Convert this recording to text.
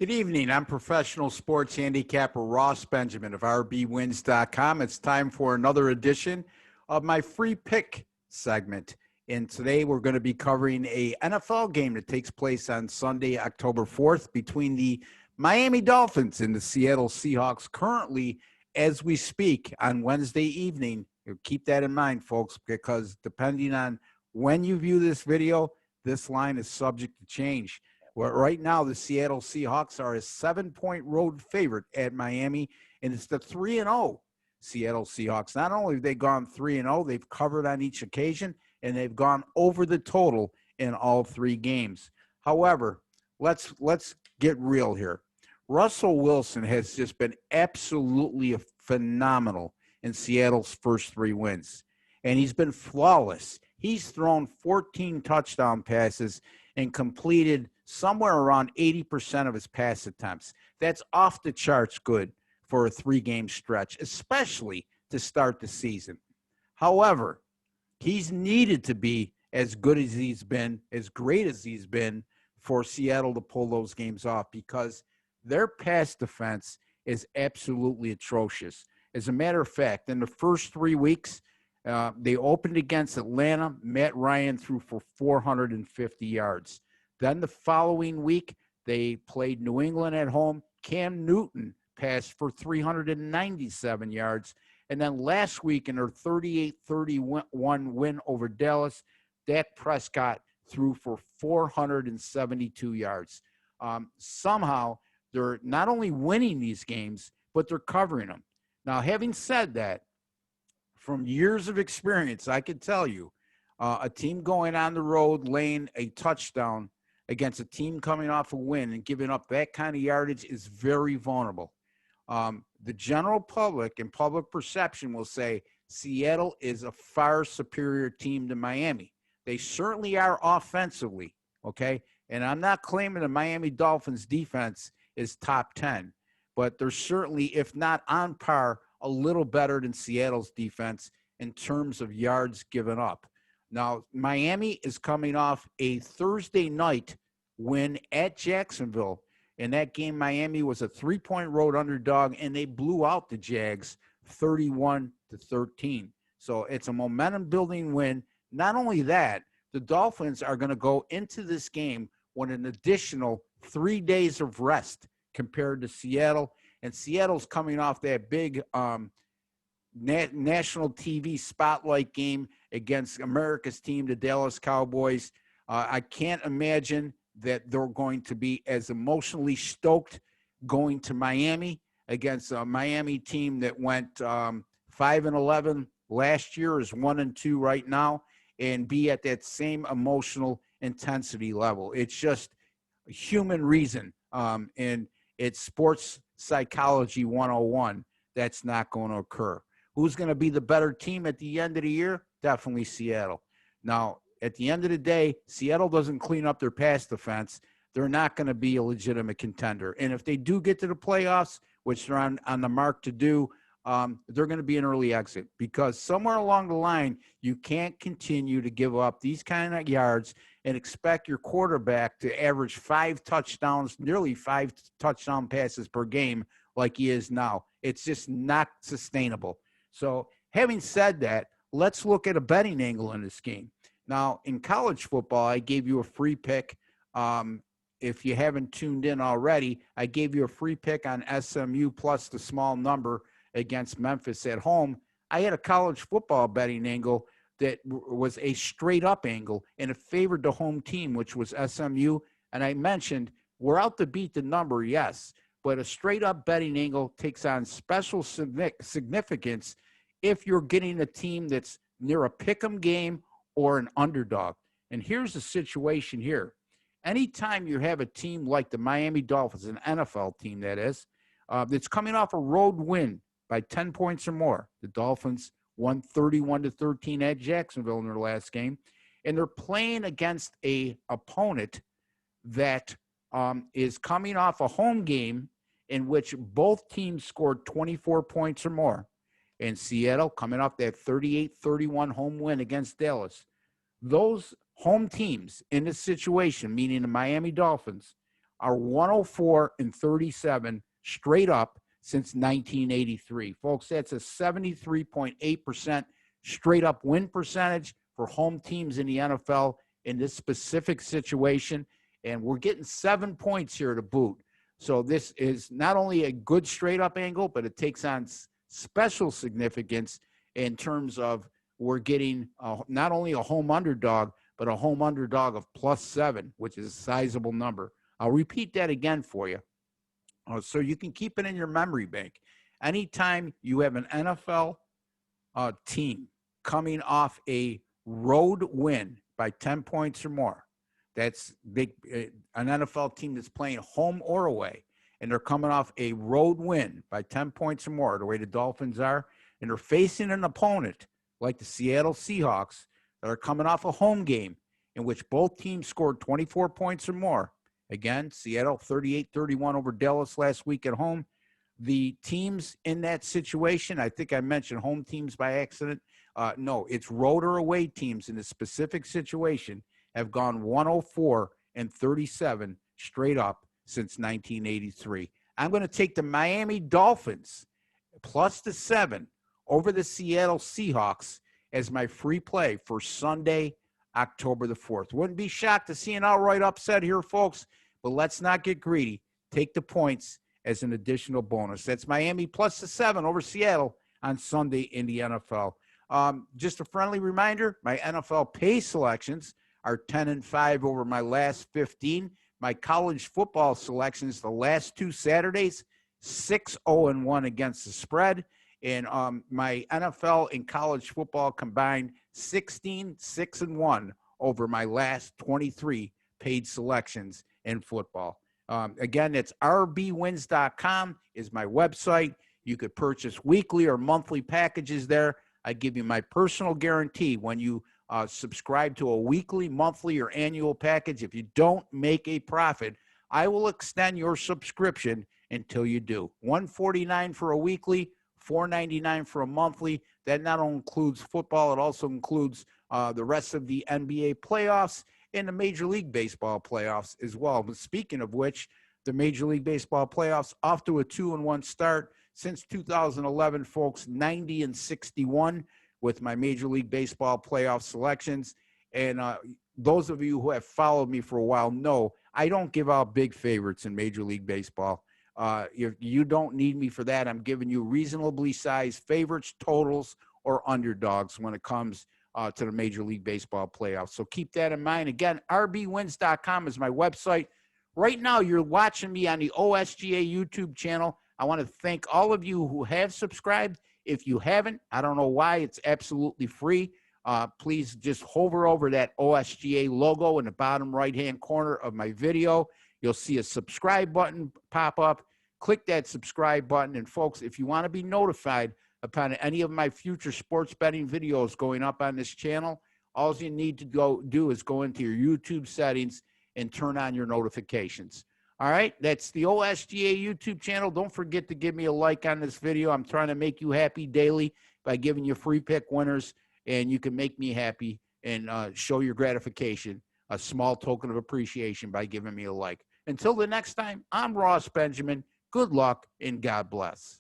Good evening. I'm professional sports handicapper Ross Benjamin of rbwins.com. It's time for another edition of my free pick segment. And today we're going to be covering a NFL game that takes place on Sunday, October 4th between the Miami Dolphins and the Seattle Seahawks. Currently, as we speak on Wednesday evening, keep that in mind, folks, because depending on when you view this video, this line is subject to change. Well, right now, the Seattle Seahawks are a 7-point road favorite at Miami, and it's the 3-0 Seattle Seahawks. Not only have they gone 3-0, they've covered on each occasion, and they've gone over the total in all three games. However, let's get real here. Russell Wilson has just been absolutely phenomenal in Seattle's first three wins, and he's been flawless. He's thrown 14 touchdown passes and completed somewhere around 80% of his pass attempts. That's off the charts good for a three-game stretch, especially to start the season. However, he's needed to be as good as he's been, as great as he's been for Seattle to pull those games off because their pass defense is absolutely atrocious. As a matter of fact, in the first 3 weeks, they opened against Atlanta. Matt Ryan threw for 450 yards. Then the following week, they played New England at home. Cam Newton passed for 397 yards. And then last week in their 38-31 win over Dallas, Dak Prescott threw for 472 yards. Somehow, they're not only winning these games, but they're covering them. Now, having said that, from years of experience, I can tell you, a team going on the road, laying a touchdown against a team coming off a win and giving up that kind of yardage is very vulnerable. The general public and public perception will say Seattle is a far superior team to Miami. They certainly are offensively, okay? And I'm not claiming the Miami Dolphins defense is top 10, but they're certainly, if not on par, a little better than Seattle's defense in terms of yards given up. Now, Miami is coming off a Thursday night win at Jacksonville. In that game, Miami was a 3-point road underdog, and they blew out the Jags 31-13. So it's a momentum-building win. Not only that, the Dolphins are going to go into this game with an additional 3 days of rest compared to Seattle. And Seattle's coming off that big national TV spotlight game against America's team, the Dallas Cowboys. I can't imagine that they're going to be as emotionally stoked going to Miami against a Miami team that went 5-11 last year, is 1-2 right now, and be at that same emotional intensity level. It's just human reason, and it's sports psychology 101. That's not going to occur. Who's going to be the better team at the end of the year? Definitely Seattle. Now, at the end of the day, Seattle doesn't clean up their pass defense. They're not going to be a legitimate contender. And if they do get to the playoffs, which they're on the mark to do, they're going to be an early exit because somewhere along the line, you can't continue to give up these kind of yards and expect your quarterback to average 5 touchdowns, nearly 5 touchdown passes per game like he is now. It's just not sustainable. So having said that, let's look at a betting angle in this game. Now, in college football, I gave you a free pick. If you haven't tuned in already, I gave you a free pick on SMU plus the small number against Memphis at home. I had a college football betting angle that was a straight-up angle, and it favored the home team, which was SMU. And I mentioned we're out to beat the number, yes, but a straight-up betting angle takes on special significance if you're getting a team that's near a pick'em game or an underdog. And here's the situation here. Anytime you have a team like the Miami Dolphins, an NFL team that is, that's coming off a road win by 10 points or more. The Dolphins won 31-13 at Jacksonville in their last game. And they're playing against a opponent that is coming off a home game in which both teams scored 24 points or more. And Seattle coming off that 38-31 home win against Dallas. Those home teams in this situation, meaning the Miami Dolphins, are 104-37 straight up since 1983. Folks, that's a 73.8% straight up win percentage for home teams in the NFL in this specific situation. And we're getting 7 points here to boot. So this is not only a good straight up angle, but it takes on special significance in terms of we're getting not only a home underdog, but a home underdog of +7, which is a sizable number. I'll repeat that again for you, so you can keep it in your memory bank. Anytime you have an NFL team coming off a road win by 10 points or more, that's big. An NFL team that's playing home or away, and they're coming off a road win by 10 points or more, the way the Dolphins are, and they're facing an opponent like the Seattle Seahawks that are coming off a home game in which both teams scored 24 points or more. Again, Seattle 38-31 over Dallas last week at home. The teams in that situation, I think I mentioned home teams by accident. No, it's road or away teams in this specific situation have gone 104-37 straight up since 1983. I'm going to take the Miami Dolphins +7 over the Seattle Seahawks as my free play for Sunday, October the 4th. Wouldn't be shocked to see an outright upset here, folks, but let's not get greedy. Take the points as an additional bonus. That's Miami +7 over Seattle on Sunday in the NFL. Just a friendly reminder, my NFL pay selections are 10-5 over my last 15. My college football selections the last 2 Saturdays, 6-0-1 against the spread. And my NFL and college football combined 16-6-1 over my last 23 paid selections in football. Again, it's rbwins.com is my website. You could purchase weekly or monthly packages there. I give you my personal guarantee when you subscribe to a weekly, monthly, or annual package. If you don't make a profit, I will extend your subscription until you do. $149 for a weekly, $4.99 for a monthly. That not only includes football, it also includes the rest of the NBA playoffs and the Major League Baseball playoffs as well. But speaking of which, the Major League Baseball playoffs off to a 2-1 start since 2011, folks. 90-61 with my Major League Baseball playoff selections. And those of you who have followed me for a while know I don't give out big favorites in Major League Baseball. You don't need me for that. I'm giving you reasonably sized favorites, totals, or underdogs when it comes to the Major League Baseball playoffs. So keep that in mind. Again, rbwins.com is my website. Right now, you're watching me on the OSGA YouTube channel. I want to thank all of you who have subscribed. If you haven't, I don't know why. It's absolutely free. Please just hover over that OSGA logo in the bottom right-hand corner of my video. You'll see a subscribe button pop up. Click that subscribe button. And folks, if you want to be notified upon any of my future sports betting videos going up on this channel, all you need to go do is go into your YouTube settings and turn on your notifications. All right, that's the OSGA YouTube channel. Don't forget to give me a like on this video. I'm trying to make you happy daily by giving you free pick winners, and you can make me happy and show your gratification, a small token of appreciation by giving me a like. Until the next time, I'm Ross Benjamin. Good luck and God bless.